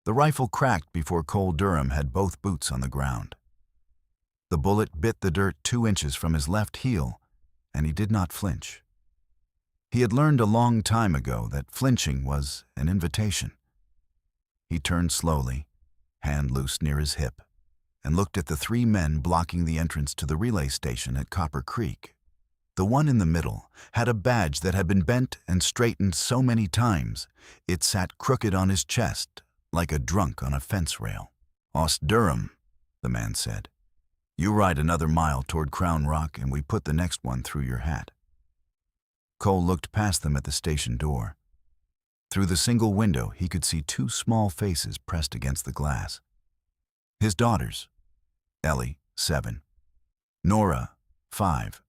The rifle cracked before Cole Durham had both boots on the ground. The bullet bit the dirt 2 inches from his left heel, and he did not flinch. He had learned a long time ago that flinching was an invitation. He turned slowly, hand loose near his hip, and looked at the 3 men blocking the entrance to the relay station at Copper Creek. The one in the middle had a badge that had been bent and straightened so many times it sat crooked on his chest, like a drunk on a fence rail. "Ost Durham," the man said. "You ride another mile toward Crown Rock and we put the next one through your hat." Cole looked past them at the station door. Through the single window, he could see 2 small faces pressed against the glass. His daughters, Ellie, 7, Nora, 5.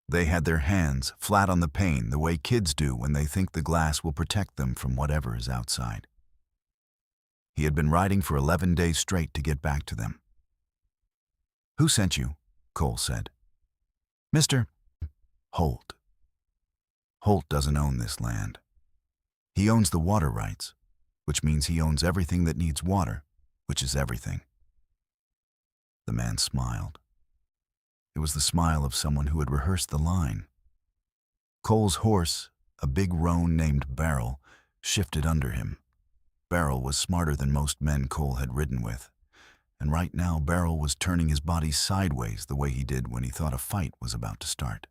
They had their hands flat on the pane the way kids do when they think the glass will protect them from whatever is outside. He had been riding for 11 days straight to get back to them. "Who sent you?" Cole said. "Mr. Holt. Holt doesn't own this land. He owns the water rights, which means he owns everything that needs water, which is everything." The man smiled. It was the smile of someone who had rehearsed the line. Cole's horse, a big roan named Beryl, shifted under him. Beryl was smarter than most men Cole had ridden with, and right now Beryl was turning his body sideways the way he did when he thought a fight was about to start.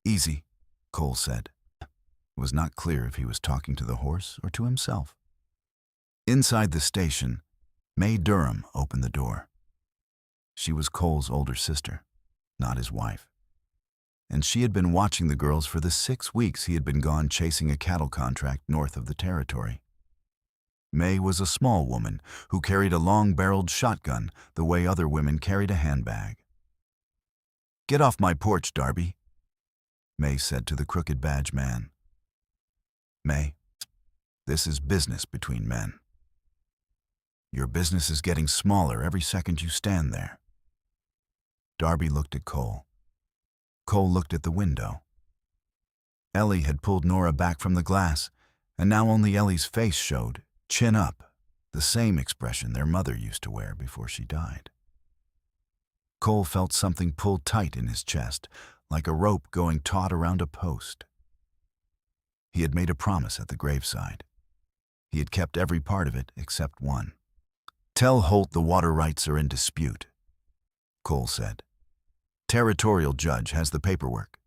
"Easy," Cole said. It was not clear if he was talking to the horse or to himself. Inside the station, May Durham opened the door. She was Cole's older sister, not his wife, and she had been watching the girls for the 6 weeks he had been gone chasing a cattle contract north of the territory. May was a small woman who carried a long-barreled shotgun the way other women carried a handbag. "Get off my porch, Darby," May said to the crooked badge man. "May, this is business between men. Your business is getting smaller every second you stand there." Darby looked at Cole. Cole looked at the window. Ellie had pulled Nora back from the glass, and now only Ellie's face showed, chin up, the same expression their mother used to wear before she died. Cole felt something pull tight in his chest, like a rope going taut around a post. He had made a promise at the graveside. He had kept every part of it except one. "Tell Holt the water rights are in dispute," Cole said. "Territorial judge has the paperwork.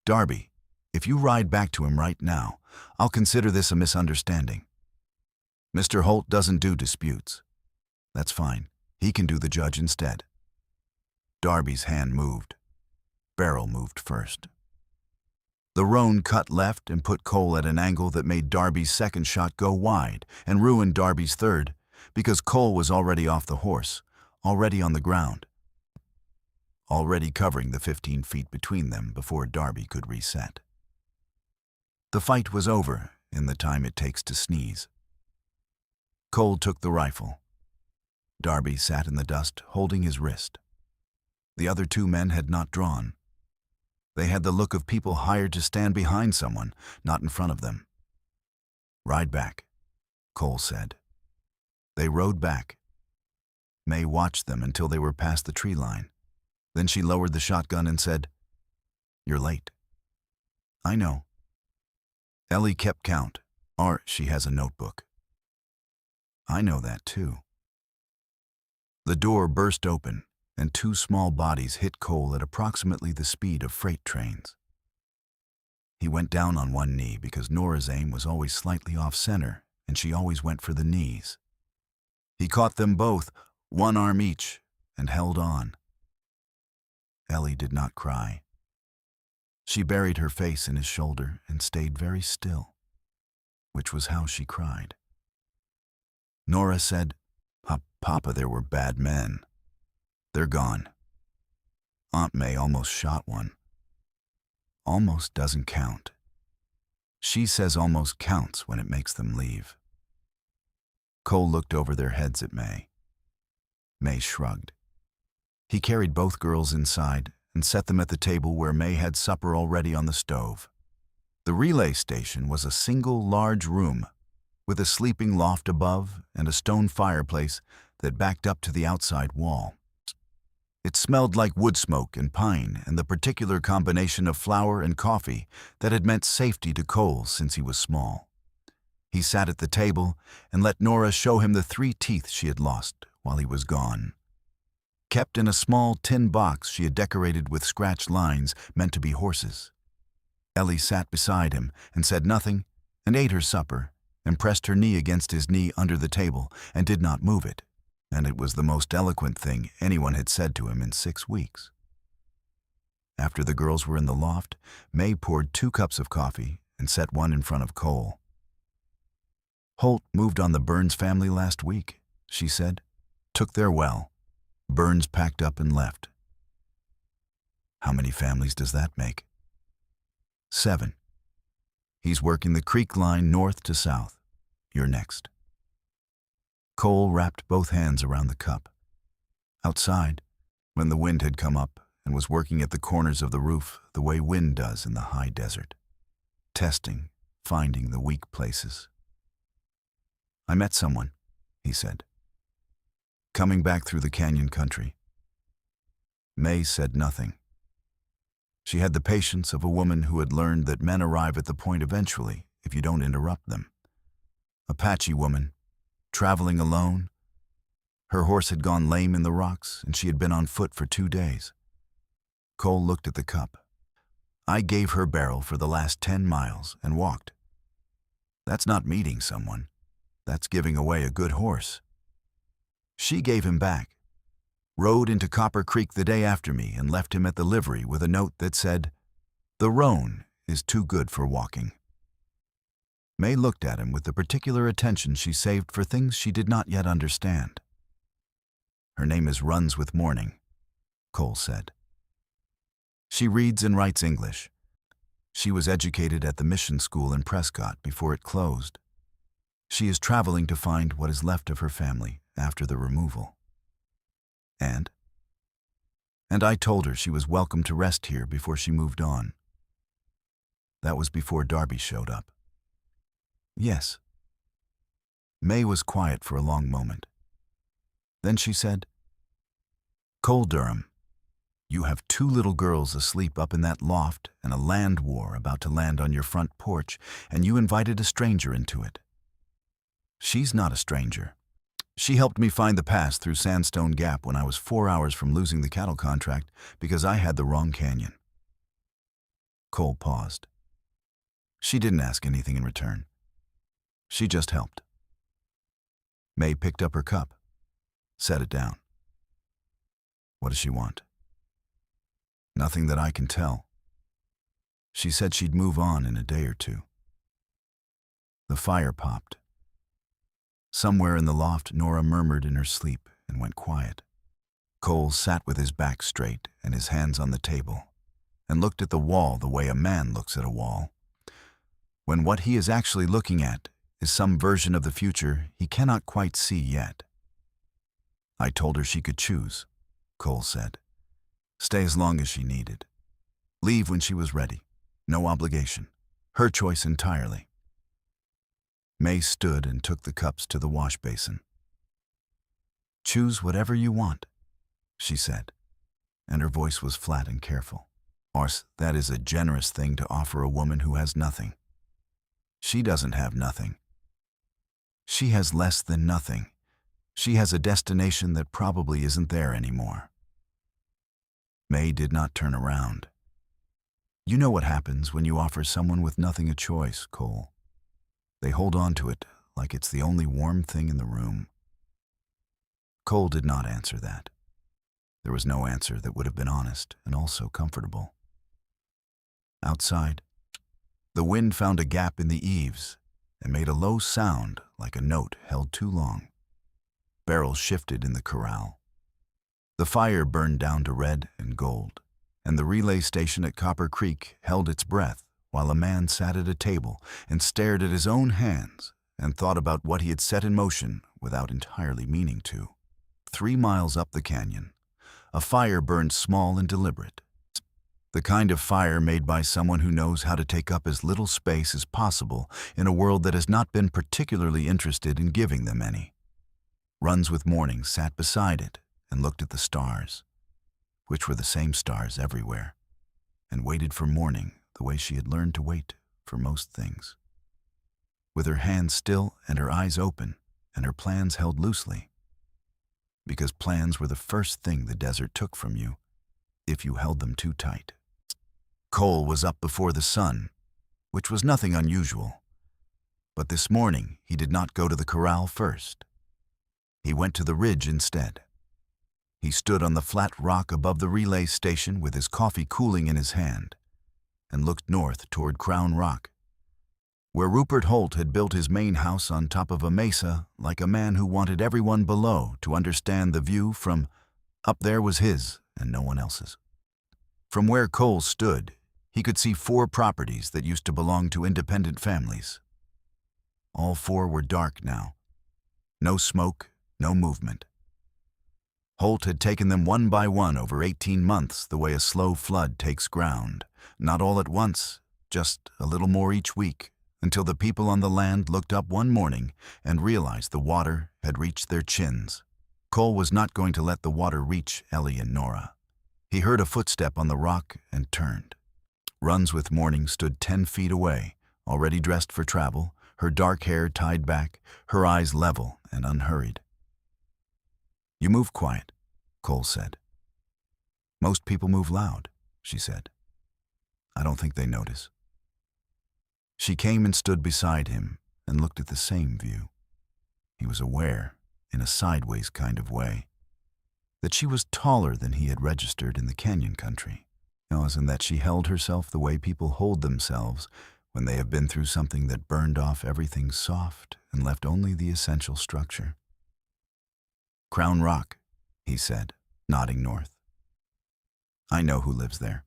Darby, if you ride back to him right now, I'll consider this a misunderstanding. Mr. Holt doesn't do disputes. That's fine. He can do the judge instead." Darby's hand moved. Beryl moved first. The roan cut left and put Cole at an angle that made Darby's second shot go wide and ruined Darby's third, because Cole was already off the horse, already on the ground, already covering the 15 feet between them before Darby could reset. The fight was over in the time it takes to sneeze. Cole took the rifle. Darby sat in the dust, holding his wrist. The other 2 men had not drawn. They had the look of people hired to stand behind someone, not in front of them. "Ride back," Cole said. They rode back. May watched them until they were past the tree line. Then she lowered the shotgun and said, "You're late." "I know." Ellie kept count, or she has a notebook. "I know that too." The door burst open, and 2 small bodies hit Cole at approximately the speed of freight trains. He went down on one knee because Nora's aim was always slightly off-center, and she always went for the knees. He caught them both, 1 arm each, and held on. Ellie did not cry. She buried her face in his shoulder and stayed very still, which was how she cried. Nora said, "Papa, there were bad men. They're gone. Aunt May almost shot one." Almost doesn't count. She says almost counts when it makes them leave. Cole looked over their heads at May. May shrugged. He carried both girls inside and set them at the table where May had supper already on the stove. The relay station was a single large room with a sleeping loft above and a stone fireplace that backed up to the outside wall. It smelled like wood smoke and pine and the particular combination of flour and coffee that had meant safety to Cole since he was small. He sat at the table and let Nora show him the 3 teeth she had lost while he was gone. Kept in a small tin box she had decorated with scratched lines meant to be horses. Ellie sat beside him and said nothing and ate her supper and pressed her knee against his knee under the table and did not move it, and it was the most eloquent thing anyone had said to him in 6 weeks. After the girls were in the loft, May poured 2 cups of coffee and set one in front of Cole. "Holt moved on the Burns family last week," she said. "Took their well. Burns packed up and left." "How many families does that make?" 7. "He's working the creek line north to south. You're next." Cole wrapped both hands around the cup. Outside, when the wind had come up and was working at the corners of the roof the way wind does in the high desert, testing, finding the weak places. "I met someone," he said, "coming back through the canyon country." May said nothing. She had the patience of a woman who had learned that men arrive at the point eventually if you don't interrupt them. Apache woman, traveling alone. Her horse had gone lame in the rocks and she had been on foot for 2 days. Cole looked at the cup. "I gave her barrel for the last 10 miles and walked. That's not meeting someone. That's giving away a good horse." She gave him back, rode into Copper Creek the day after me and left him at the livery with a note that said, "The roan is too good for walking." May looked at him with the particular attention she saved for things she did not yet understand. "Her name is Runs with Morning," Cole said. "She reads and writes English. She was educated at the mission school in Prescott before it closed. She is traveling to find what is left of her family after the removal. And I told her she was welcome to rest here before she moved on." That was before Darby showed up. "Yes." May was quiet for a long moment. Then she said, "Cole Durham, you have 2 little girls asleep up in that loft and a land war about to land on your front porch, and you invited a stranger into it. She's not a stranger. She helped me find the pass through Sandstone Gap when I was 4 hours from losing the cattle contract because I had the wrong canyon." Cole paused. She didn't ask anything in return. She just helped. May picked up her cup, set it down. "What does she want?" "Nothing that I can tell. She said she'd move on in a day or 2. The fire popped. Somewhere in the loft, Nora murmured in her sleep and went quiet. Cole sat with his back straight and his hands on the table and looked at the wall the way a man looks at a wall, when what he is actually looking at is some version of the future he cannot quite see yet. "I told her she could choose," Cole said. "Stay as long as she needed. Leave when she was ready. No obligation. Her choice entirely." May stood and took the cups to the wash basin. "Choose whatever you want," she said, and her voice was flat and careful. "Ars, that is a generous thing to offer a woman who has nothing. She doesn't have nothing. She has less than nothing. She has a destination that probably isn't there anymore." May did not turn around. "You know what happens when you offer someone with nothing a choice, Cole. They hold on to it like it's the only warm thing in the room." Cole did not answer that. There was no answer that would have been honest and also comfortable. Outside, the wind found a gap in the eaves and made a low sound like a note held too long. Barrels shifted in the corral. The fire burned down to red and gold, and the relay station at Copper Creek held its breath while a man sat at a table and stared at his own hands and thought about what he had set in motion without entirely meaning to. 3 miles up the canyon, a fire burned small and deliberate. The kind of fire made by someone who knows how to take up as little space as possible in a world that has not been particularly interested in giving them any. Runs with Morning sat beside it and looked at the stars, which were the same stars everywhere, and waited for morning the way she had learned to wait for most things. With her hands still and her eyes open and her plans held loosely, because plans were the first thing the desert took from you if you held them too tight. Cole was up before the sun, which was nothing unusual. But this morning he did not go to the corral first. He went to the ridge instead. He stood on the flat rock above the relay station with his coffee cooling in his hand and looked north toward Crown Rock, where Rupert Holt had built his main house on top of a mesa like a man who wanted everyone below to understand the view from up there was his and no one else's. From where Cole stood, he could see 4 properties that used to belong to independent families. All 4 were dark now. No smoke, no movement. Holt had taken them one by one over 18 months the way a slow flood takes ground, not all at once, just a little more each week, until the people on the land looked up one morning and realized the water had reached their chins. Cole was not going to let the water reach Ellie and Nora. He heard a footstep on the rock and turned. Runs with Morning stood 10 feet away, already dressed for travel, her dark hair tied back, her eyes level and unhurried. "You move quiet," Cole said. "Most people move loud," she said. "I don't think they notice." She came and stood beside him and looked at the same view. He was aware, in a sideways kind of way, that she was taller than he had registered in the canyon country, and that she held herself the way people hold themselves when they have been through something that burned off everything soft and left only the essential structure. "Crown Rock," he said, nodding north. "I know who lives there."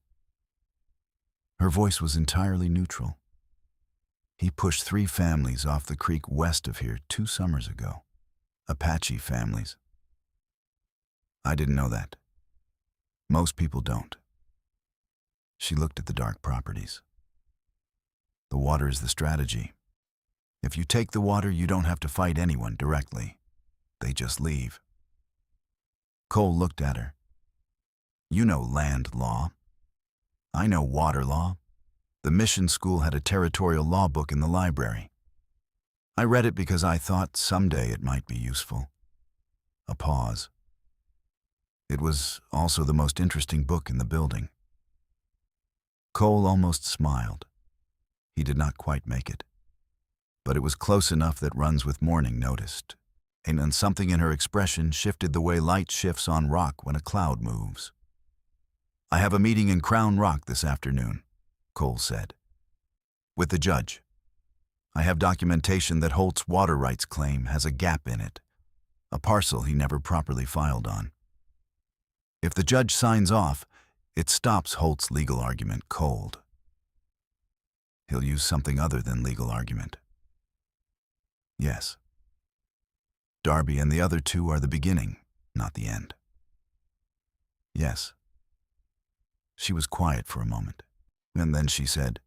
Her voice was entirely neutral. "He pushed 3 families off the creek west of here 2 summers ago. Apache families." "I didn't know that. Most people don't." She looked at the dark properties. "The water is the strategy. If you take the water, you don't have to fight anyone directly. They just leave." Cole looked at her. "You know land law. I know water law. The mission school had a territorial law book in the library. I read it because I thought someday it might be useful." A pause. "It was also the most interesting book in the building." Cole almost smiled. He did not quite make it. But it was close enough that Runs with Morning noticed, and something in her expression shifted the way light shifts on rock when a cloud moves. "I have a meeting in Crown Rock this afternoon," Cole said. "With the judge. I have documentation that Holt's water rights claim has a gap in it, a parcel he never properly filed on. If the judge signs off, it stops Holt's legal argument cold. He'll use something other than legal argument." "Yes. Darby and the other 2 are the beginning, not the end." "Yes." She was quiet for a moment, and then she said,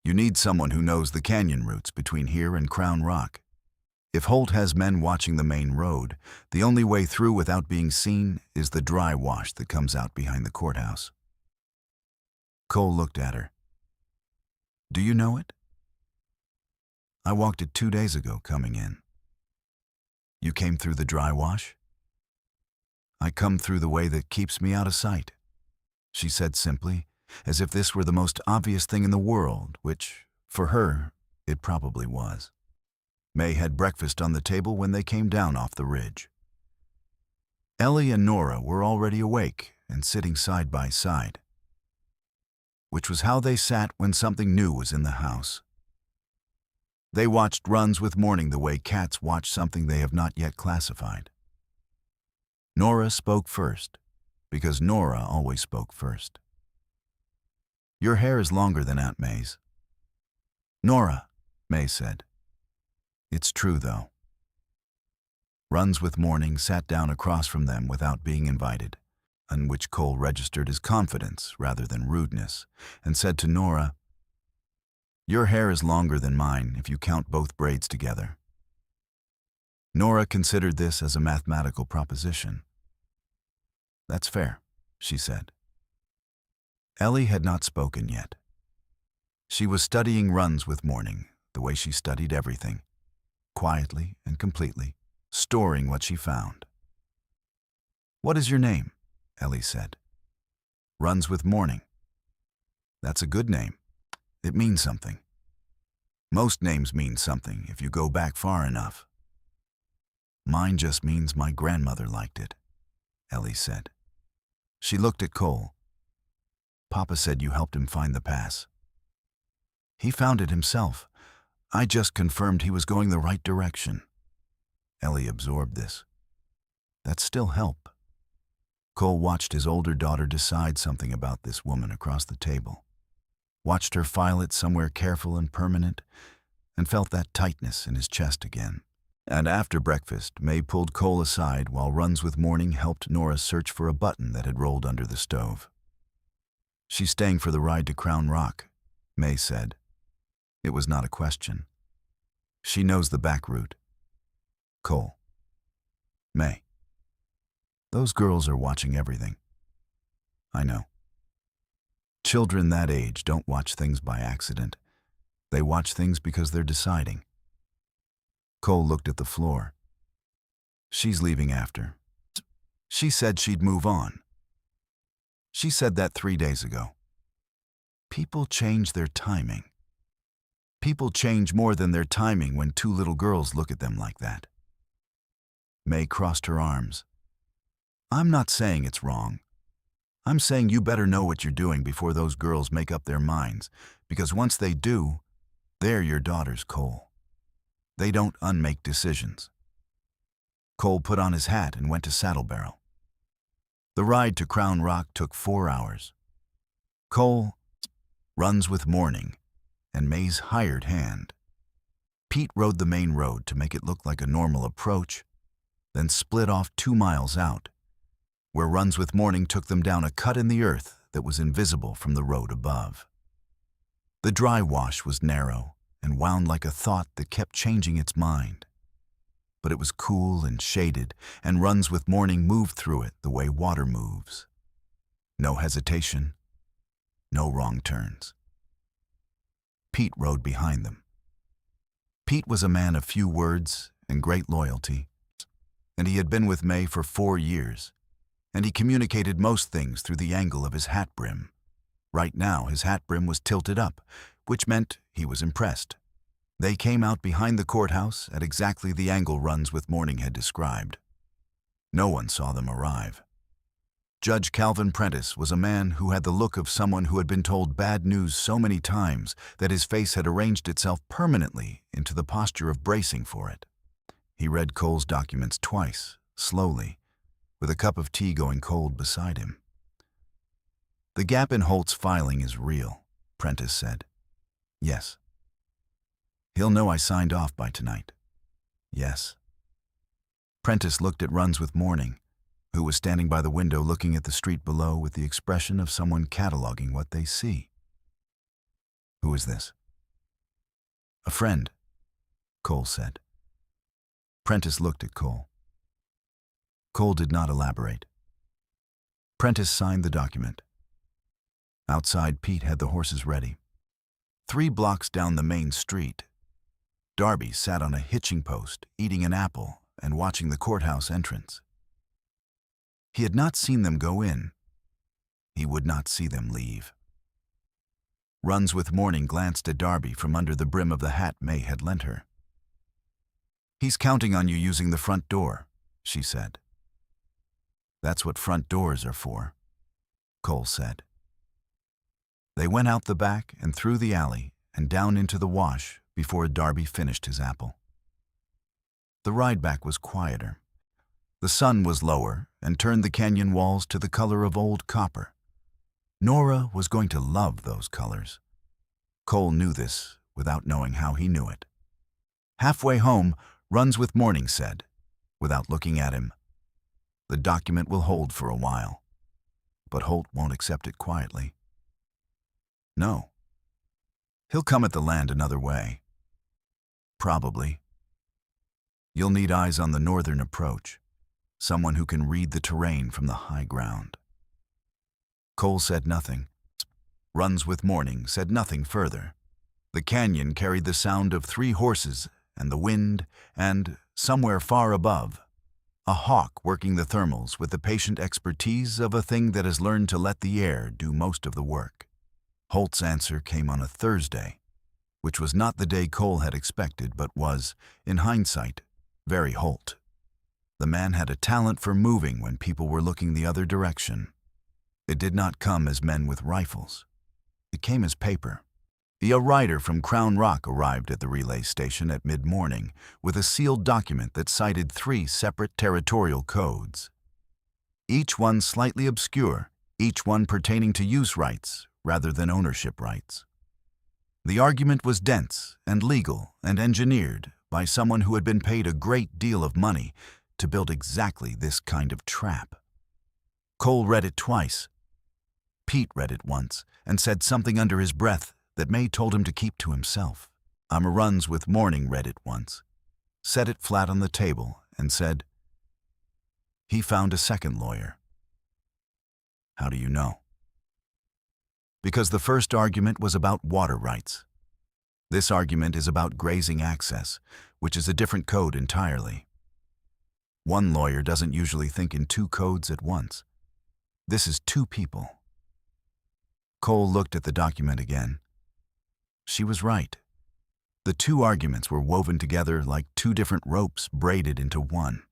"You need someone who knows the canyon routes between here and Crown Rock. If Holt has men watching the main road, the only way through without being seen is the dry wash that comes out behind the courthouse." Cole looked at her. "Do you know it?" "I walked it 2 days ago coming in." "You came through the dry wash?" "I come through the way that keeps me out of sight," she said simply, as if this were the most obvious thing in the world, which, for her, it probably was. May had breakfast on the table when they came down off the ridge. Ellie and Nora were already awake and sitting side by side, which was how they sat when something new was in the house. They watched Runs with Morning the way cats watch something they have not yet classified. Nora spoke first, because Nora always spoke first. "Your hair is longer than Aunt May's." "Nora," May said. "It's true, though." Runs with Morning sat down across from them without being invited. in which Cole registered his confidence rather than rudeness, and said to Nora, "Your hair is longer than mine if you count both braids together." Nora considered this as a mathematical proposition. "That's fair," she said. Ellie had not spoken yet. She was studying runs with morning, the way she studied everything, quietly and completely, storing what she found. "What is your name?" Ellie said. "Runs with morning." "That's a good name. It means something. Most names mean something if you go back far enough." "Mine just means my grandmother liked it," Ellie said. She looked at Cole. "Papa said you helped him find the pass." "He found it himself. I just confirmed he was going the right direction." Ellie absorbed this. "That's still help." Cole watched his older daughter decide something about this woman across the table, watched her file it somewhere careful and permanent, and felt that tightness in his chest again. And after breakfast, May pulled Cole aside while Runs with Morning helped Nora search for a button that had rolled under the stove. "She's staying for the ride to Crown Rock," May said. It was not a question. "She knows the back route." Cole. "May. Those girls are watching everything." "I know. Children that age don't watch things by accident. They watch things because they're deciding." Cole looked at the floor. "She's leaving after. She said she'd move on. She said that 3 days ago." People change their timing. People change more than their timing when two little girls look at them like that. May crossed her arms. "I'm not saying it's wrong. I'm saying you better know what you're doing before those girls make up their minds, because once they do, they're your daughters, Cole. They don't unmake decisions." Cole put on his hat and went to Saddle Barrel. The ride to Crown Rock took 4 hours. Cole, Runs with Morning, and May's hired hand. Pete rode the main road to make it look like a normal approach, then split off 2 miles out, where Runs with Morning took them down a cut in the earth that was invisible from the road above. The dry wash was narrow and wound like a thought that kept changing its mind. But it was cool and shaded, and Runs with Morning moved through it the way water moves. No hesitation, no wrong turns. Pete rode behind them. Pete was a man of few words and great loyalty, and he had been with May for 4 years, and he communicated most things through the angle of his hat brim. Right now, his hat brim was tilted up, which meant he was impressed. They came out behind the courthouse at exactly the angle Runs with Morning had described. No one saw them arrive. Judge Calvin Prentice was a man who had the look of someone who had been told bad news so many times that his face had arranged itself permanently into the posture of bracing for it. He read Cole's documents twice, slowly, with a cup of tea going cold beside him. "The gap in Holt's filing is real," Prentice said. "Yes." "He'll know I signed off by tonight." "Yes." Prentice looked at Runs with Morning, who was standing by the window looking at the street below with the expression of someone cataloging what they see. "Who is this?" "A friend," Cole said. Prentice looked at Cole. Cole did not elaborate. Prentice signed the document. Outside, Pete had the horses ready. 3 blocks down the main street, Darby sat on a hitching post, eating an apple and watching the courthouse entrance. He had not seen them go in. He would not see them leave. Runs with Morning glanced at Darby from under the brim of the hat May had lent her. "He's counting on you using the front door," she said. "That's what front doors are for," Cole said. They went out the back and through the alley and down into the wash before Darby finished his apple. The ride back was quieter. The sun was lower and turned the canyon walls to the color of old copper. Nora was going to love those colors. Cole knew this without knowing how he knew it. Halfway home, Runs with Morning said, without looking at him, "The document will hold for a while." but Holt won't accept it quietly. No. He'll come at the land another way. Probably. You'll need eyes on the northern approach, someone who can read the terrain from the high ground. Cole said nothing. Runs with Morning said nothing further. The canyon carried the sound of 3 horses and the wind and, somewhere far above, a hawk working the thermals with the patient expertise of a thing that has learned to let the air do most of the work. Holt's answer came on a Thursday, which was not the day Cole had expected, but was, in hindsight, very Holt. The man had a talent for moving when people were looking the other direction. It did not come as men with rifles. It came as paper. A rider from Crown Rock arrived at the relay station at mid-morning with a sealed document that cited 3 separate territorial codes. Each one slightly obscure, each one pertaining to use rights rather than ownership rights. The argument was dense and legal and engineered by someone who had been paid a great deal of money to build exactly this kind of trap. Cole read it twice. Pete read it once and said something under his breath that May told him to keep to himself. Runs with Morning read it once, set it flat on the table, and said, "He found a second lawyer." How do you know? Because the first argument was about water rights. This argument is about grazing access, which is a different code entirely. One lawyer doesn't usually think in 2 codes at once. This is 2 people. Cole looked at the document again. She was right. The 2 arguments were woven together like 2 different ropes braided into one.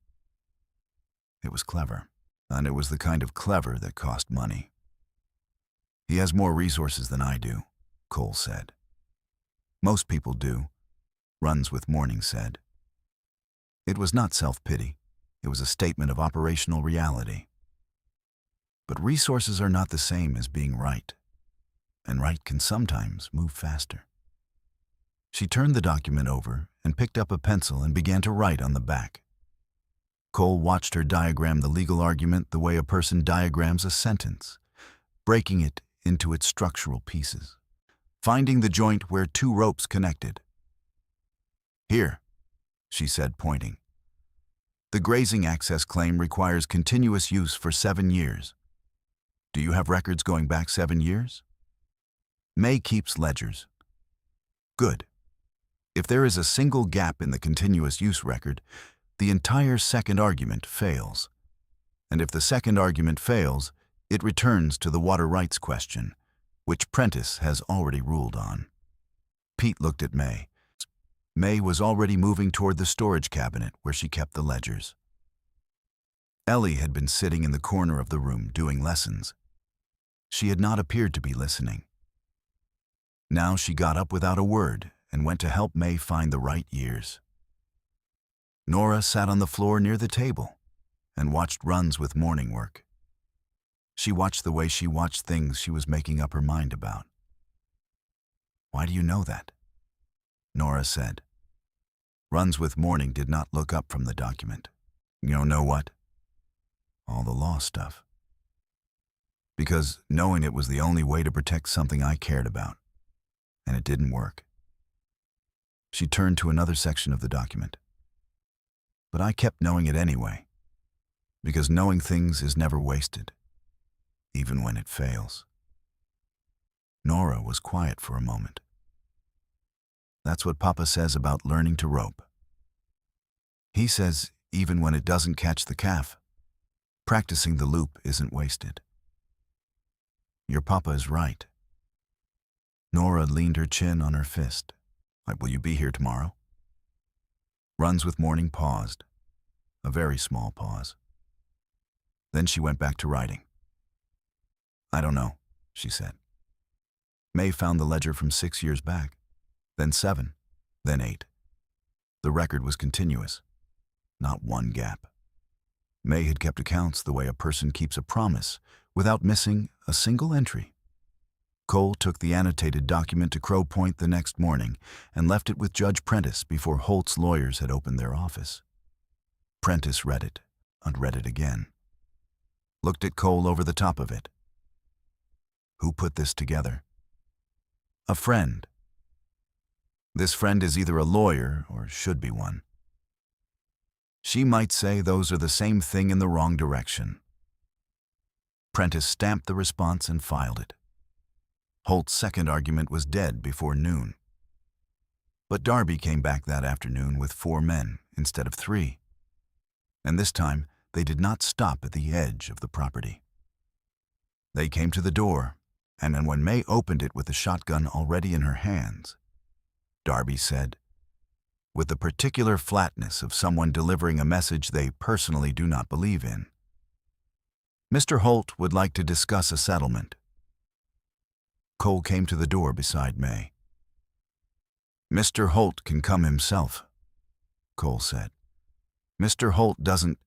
It was clever, and it was the kind of clever that cost money. "He has more resources than I do," Cole said. "Most people do," Runs with Morning said. It was not self-pity. It was a statement of operational reality. But resources are not the same as being right, and right can sometimes move faster. She turned the document over and picked up a pencil and began to write on the back. Cole watched her diagram the legal argument the way a person diagrams a sentence, breaking it into its structural pieces, finding the joint where 2 ropes connected. "Here," she said, pointing. "The grazing access claim requires continuous use for 7 years. Do you have records going back 7 years? May keeps ledgers. Good. If there is a single gap in the continuous use record, the entire second argument fails. And if the second argument fails, it returns to the water rights question, which Prentice has already ruled on." Pete looked at May. May was already moving toward the storage cabinet where she kept the ledgers. Ellie had been sitting in the corner of the room doing lessons. She had not appeared to be listening. Now she got up without a word and went to help May find the right years. Nora sat on the floor near the table and watched Runs with Morning work. She watched the way she watched things she was making up her mind about. "Why do you know that?" Nora said. Runs with Morning did not look up from the document. "You know what?" "All the law stuff." "Because knowing it was the only way to protect something I cared about, and it didn't work." She turned to another section of the document. "But I kept knowing it anyway, because knowing things is never wasted, even when it fails." Nora was quiet for a moment. "That's what Papa says about learning to rope. He says even when it doesn't catch the calf, practicing the loop isn't wasted." "Your Papa is right." Nora leaned her chin on her fist. "Will you be here tomorrow?" Runs with Morning paused, a very small pause. Then she went back to writing. "I don't know," she said. May found the ledger from 6 years back, then 7, then 8. The record was continuous, not one gap. May had kept accounts the way a person keeps a promise, without missing a single entry. Cole took the annotated document to Crow Point the next morning and left it with Judge Prentice before Holt's lawyers had opened their office. Prentice read it, and read it again. Looked at Cole over the top of it, Who put this together? A friend. This friend is either a lawyer or should be one. She might say those are the same thing in the wrong direction. Prentice stamped the response and filed it. Holt's second argument was dead before noon. But Darby came back that afternoon with 4 men instead of 3. And this time, they did not stop at the edge of the property. They came to the door, and then when May opened it with the shotgun already in her hands, Darby said, with the particular flatness of someone delivering a message they personally do not believe in, "Mr. Holt would like to discuss a settlement." Cole came to the door beside May. "Mr. Holt can come himself," Cole said. "Mr. Holt doesn't—"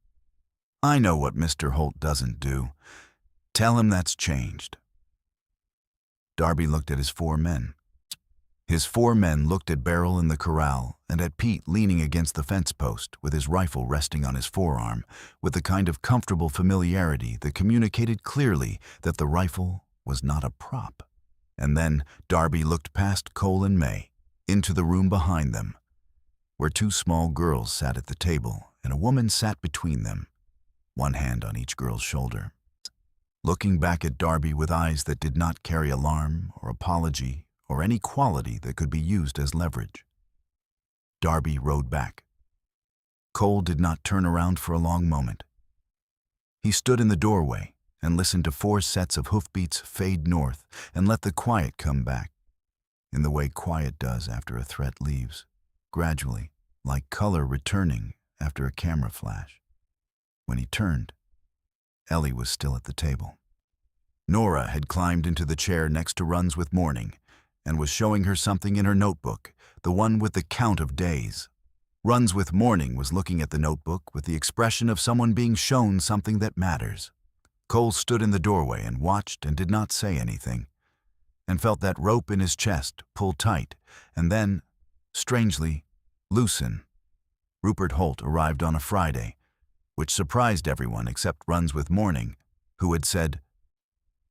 "I know what Mr. Holt doesn't do. Tell him that's changed." Darby looked at his 4 men. His 4 men looked at Beryl in the corral and at Pete leaning against the fence post with his rifle resting on his forearm with the kind of comfortable familiarity that communicated clearly that the rifle was not a prop. And then Darby looked past Cole and May into the room behind them, where 2 small girls sat at the table and a woman sat between them, one hand on each girl's shoulder, looking back at Darby with eyes that did not carry alarm or apology or any quality that could be used as leverage. Darby rode back. Cole did not turn around for a long moment. He stood in the doorway and listened to 4 sets of hoofbeats fade north and let the quiet come back, in the way quiet does after a threat leaves, gradually, like color returning after a camera flash. When he turned, Ellie was still at the table. Nora had climbed into the chair next to Runs with Morning and was showing her something in her notebook, the one with the count of days. Runs with Morning was looking at the notebook with the expression of someone being shown something that matters. Cole stood in the doorway and watched and did not say anything, and felt that rope in his chest pull tight and then, strangely, loosen. Rupert Holt arrived on a Friday, which surprised everyone except Runs with Morning, who had said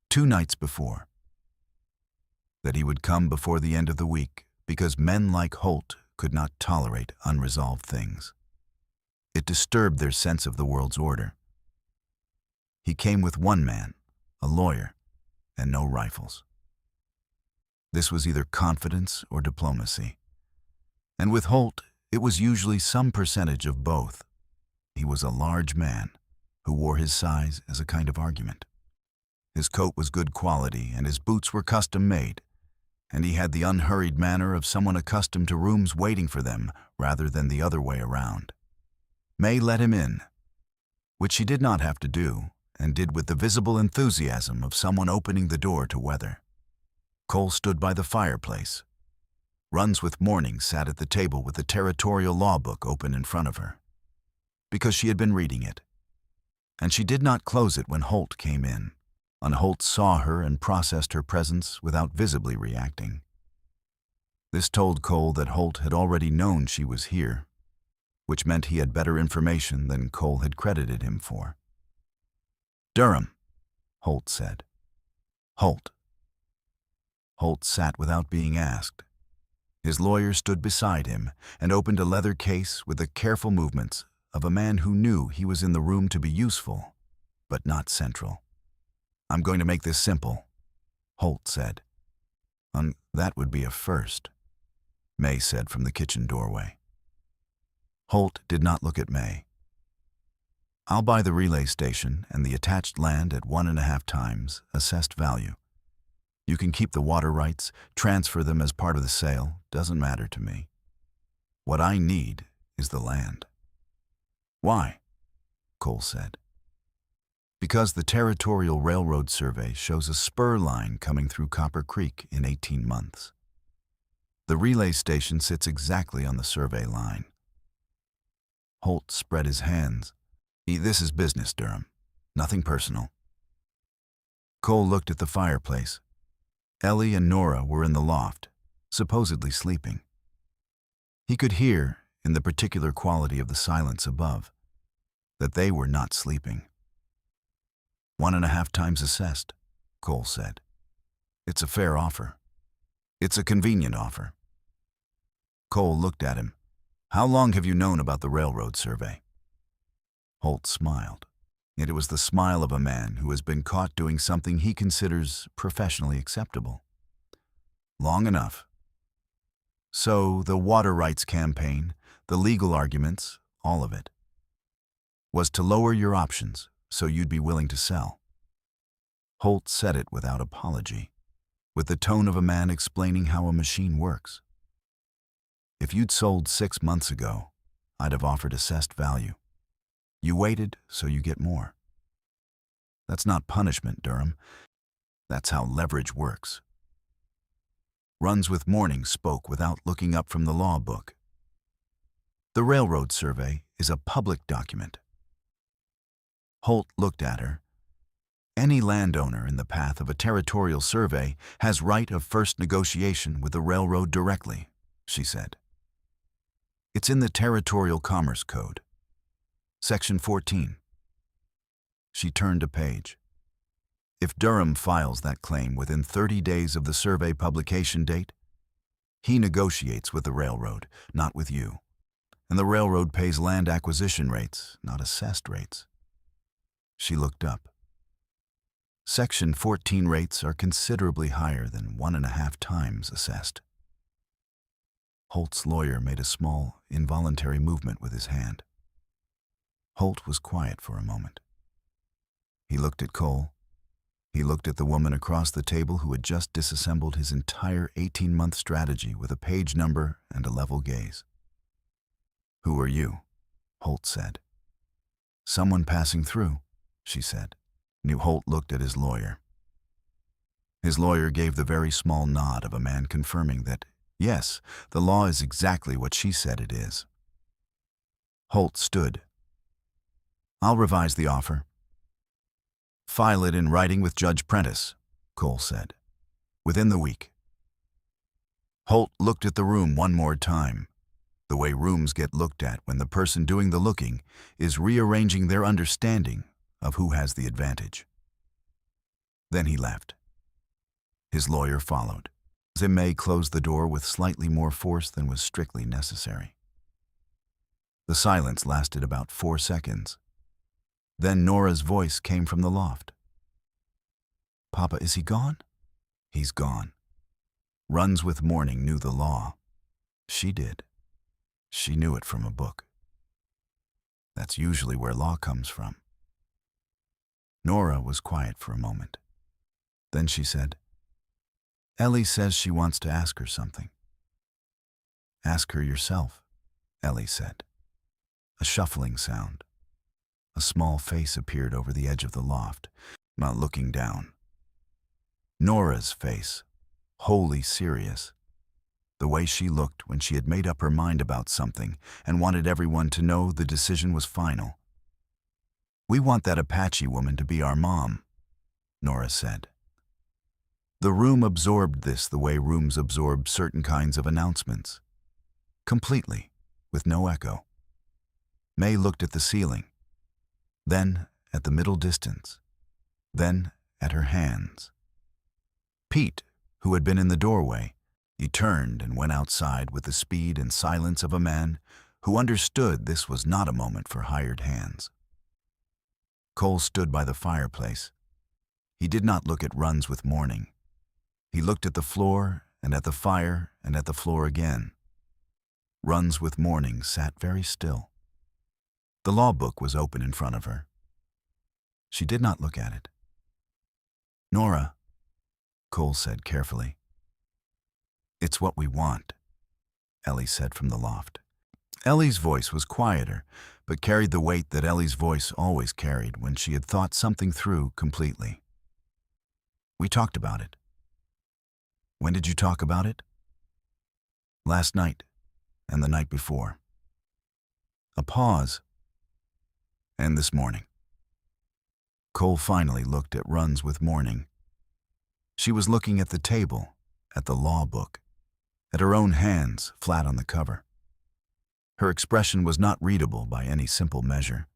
2 nights before that he would come before the end of the week because men like Holt could not tolerate unresolved things. It disturbed their sense of the world's order. He came with 1 man, a lawyer, and no rifles. This was either confidence or diplomacy. And with Holt, it was usually some percentage of both. He was a large man who wore his size as a kind of argument. His coat was good quality and his boots were custom-made, and he had the unhurried manner of someone accustomed to rooms waiting for them rather than the other way around. May let him in, which she did not have to do, and did with the visible enthusiasm of someone opening the door to weather. Cole stood by the fireplace. Runs with Morning sat at the table with the territorial law book open in front of her, because she had been reading it, and she did not close it when Holt came in. And Holt saw her and processed her presence without visibly reacting. This told Cole that Holt had already known she was here, which meant he had better information than Cole had credited him for. "Durham," Holt said. "Holt." Holt sat without being asked. His lawyer stood beside him and opened a leather case with the careful movements of a man who knew he was in the room to be useful, but not central. "I'm going to make this simple," Holt said. That would be a first," May said from the kitchen doorway. Holt did not look at May. "I'll buy the relay station and the attached land at 1.5 times assessed value. You can keep the water rights, transfer them as part of the sale, doesn't matter to me. What I need is the land." "Why?" Cole said. "Because the Territorial Railroad Survey shows a spur line coming through Copper Creek in 18 months. The relay station sits exactly on the survey line." Holt spread his hands. "This is business, Durham. Nothing personal." Cole looked at the fireplace. Ellie and Nora were in the loft, supposedly sleeping. He could hear, in the particular quality of the silence above, that they were not sleeping. 1.5 times assessed, Cole said. It's a fair offer. It's a convenient offer. Cole looked at him. How long have you known about the railroad survey? Holt smiled. It was the smile of a man who has been caught doing something he considers professionally acceptable. Long enough. So the water rights campaign, the legal arguments, all of it, was to lower your options so you'd be willing to sell. Holt said it without apology, with the tone of a man explaining how a machine works. If you'd sold 6 months ago, I'd have offered assessed value. You waited, so you get more. That's not punishment, Durham. That's how leverage works. Runs with Morning spoke without looking up from the law book. The railroad survey is a public document. Holt looked at her. Any landowner in the path of a territorial survey has right of first negotiation with the railroad directly, she said. It's in the Territorial Commerce Code. Section 14. She turned a page. If Durham files that claim within 30 days of the survey publication date, he negotiates with the railroad, not with you. And the railroad pays land acquisition rates, not assessed rates. She looked up. Section 14 rates are considerably higher than 1.5 times assessed. Holt's lawyer made a small, involuntary movement with his hand. Holt was quiet for a moment. He looked at Cole. He looked at the woman across the table who had just disassembled his entire 18-month strategy with a page number and a level gaze. "Who are you?" Holt said. "Someone passing through," she said. Holt looked at his lawyer. His lawyer gave the very small nod of a man confirming that, yes, the law is exactly what she said it is. Holt stood. "I'll revise the offer." "File it in writing with Judge Prentice," Cole said. "Within the week." Holt looked at the room one more time, the way rooms get looked at when the person doing the looking is rearranging their understanding of who has the advantage. Then he left. His lawyer followed. Zimmay closed the door with slightly more force than was strictly necessary. The silence lasted about 4 seconds. Then Nora's voice came from the loft. "Papa, is he gone?" "He's gone." Runs with Morning knew the law. She did. She knew it from a book. That's usually where law comes from. Nora was quiet for a moment. Then she said, "Ellie says she wants to ask her something." "Ask her yourself," Ellie said. A shuffling sound. A small face appeared over the edge of the loft, not looking down. Nora's face, wholly serious. The way she looked when she had made up her mind about something and wanted everyone to know the decision was final. "We want that Apache woman to be our mom," Nora said. The room absorbed this the way rooms absorb certain kinds of announcements. Completely, with no echo. May looked at the ceiling, then at the middle distance, then at her hands. Pete, who had been in the doorway, he turned and went outside with the speed and silence of a man who understood this was not a moment for hired hands. Cole stood by the fireplace. He did not look at Runs with Morning. He looked at the floor and at the fire and at the floor again. Runs with Morning sat very still. The law book was open in front of her. She did not look at it. "Nora," Cole said carefully. "It's what we want," Ellie said from the loft. Ellie's voice was quieter, but carried the weight that Ellie's voice always carried when she had thought something through completely. "We talked about it." "When did you talk about it?" "Last night, and the night before." A pause. "And this morning." Cole finally looked at Runs with Morning. She was looking at the table, at the law book, at her own hands flat on the cover. Her expression was not readable by any simple measure.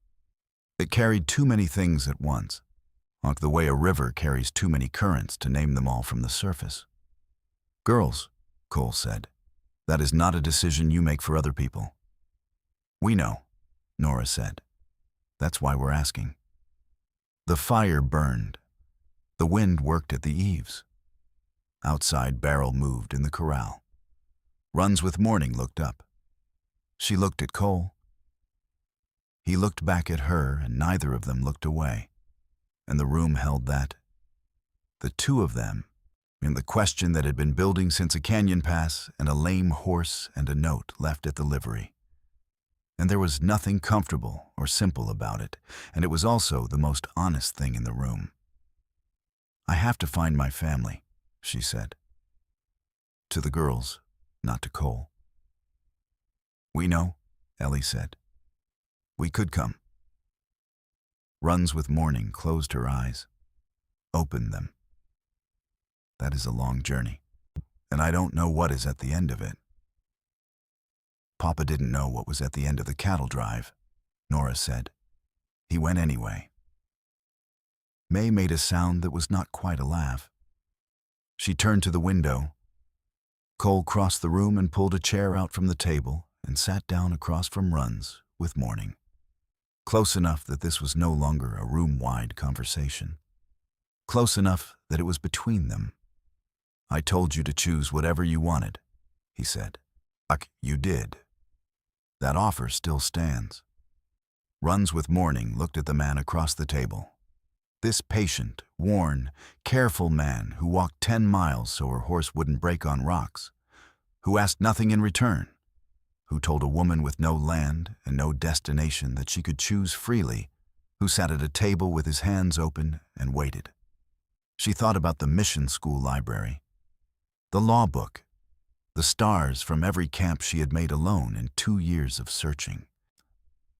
It carried too many things at once. like the way a river carries too many currents to name them all from the surface. Girls, Cole said, that is not a decision you make for other people. We know, Nora said. That's why we're asking. The fire burned. The wind worked at the eaves. Outside, Beryl moved in the corral. Runs with Morning looked up. She looked at Cole. He looked back at her, and neither of them looked away. And the room held that. The two of them, in the question that had been building since a canyon pass and a lame horse and a note left at the livery. And there was nothing comfortable or simple about it, and it was also the most honest thing in the room. I have to find my family, she said. To the girls, not to Cole. We know, Ellie said. We could come. Runs with Morning closed her eyes, opened them. That is a long journey, and I don't know what is at the end of it. Papa didn't know what was at the end of the cattle drive, Nora said. He went anyway. May made a sound that was not quite a laugh. She turned to the window. Cole crossed the room and pulled a chair out from the table and sat down across from Runs with Morning. Close enough that this was no longer a room-wide conversation. Close enough that it was between them. I told you to choose whatever you wanted, he said. You did. That offer still stands. Runs with Morning looked at the man across the table. This patient, worn, careful man who walked 10 miles so her horse wouldn't break on rocks, who asked nothing in return, who told a woman with no land and no destination that she could choose freely, who sat at a table with his hands open and waited. She thought about the mission school library, the law book, the stars from every camp she had made alone in 2 years of searching,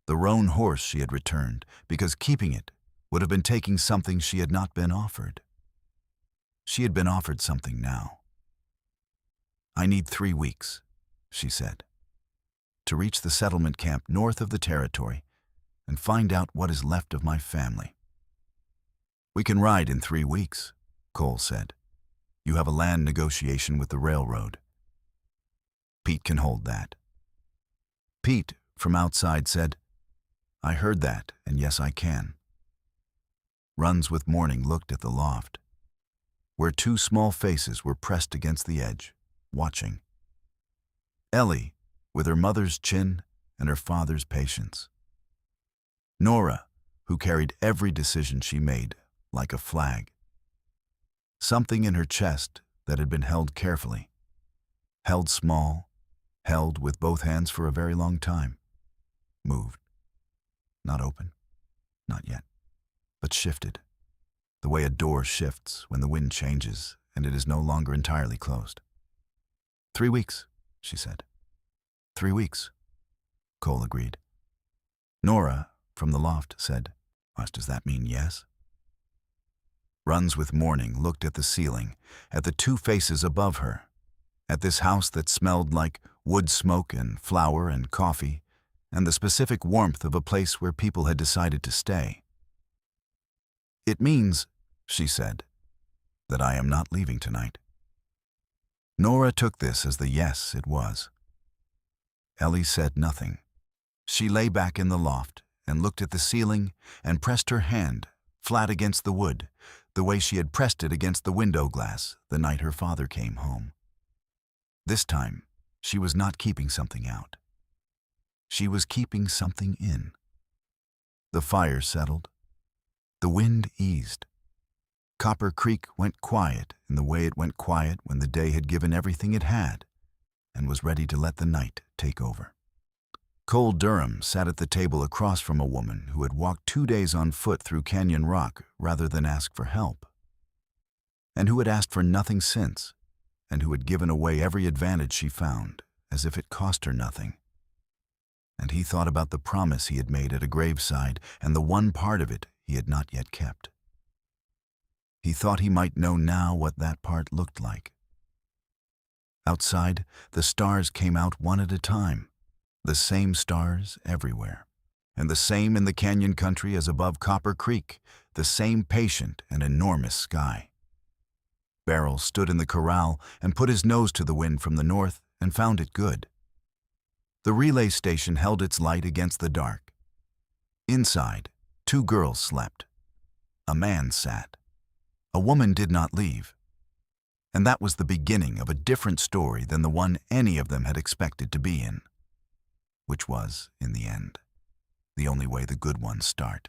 the roan horse she had returned because keeping it would have been taking something she had not been offered. She had been offered something now. I need 3 weeks, she said, to reach the settlement camp north of the territory and find out what is left of my family. We can ride in 3 weeks, Cole said. You have a land negotiation with the railroad. Pete can hold that. Pete, from outside, said, I heard that, and yes, I can. Runs with Morning looked at the loft, where 2 small faces were pressed against the edge, watching. Ellie, with her mother's chin and her father's patience. Nora, who carried every decision she made like a flag. Something in her chest that had been held carefully, held small, held with both hands for a very long time, moved. Not open, not yet, but shifted, the way a door shifts when the wind changes and it is no longer entirely closed. 3 weeks, she said. 3 weeks, Cole agreed. Nora, from the loft, said, Does that mean yes? Runs with Morning looked at the ceiling, at the 2 faces above her, at this house that smelled like wood smoke and flour and coffee, and the specific warmth of a place where people had decided to stay. It means, she said, that I am not leaving tonight. Nora took this as the yes it was. Ellie said nothing. She lay back in the loft and looked at the ceiling and pressed her hand flat against the wood, the way she had pressed it against the window glass the night her father came home. This time, she was not keeping something out. She was keeping something in. The fire settled. The wind eased. Copper Creek went quiet in the way it went quiet when the day had given everything it had and was ready to let the night take over. Cole Durham sat at the table across from a woman who had walked 2 days on foot through Canyon Rock rather than ask for help, and who had asked for nothing since, and who had given away every advantage she found as if it cost her nothing. And he thought about the promise he had made at a graveside and the one part of it he had not yet kept. He thought he might know now what that part looked like. Outside, the stars came out one at a time, the same stars everywhere, and the same in the canyon country as above Copper Creek, the same patient and enormous sky. Beryl stood in the corral and put his nose to the wind from the north and found it good. The relay station held its light against the dark. Inside, 2 girls slept. A man sat. A woman did not leave. And that was the beginning of a different story than the one any of them had expected to be in, which was, in the end, the only way the good ones start.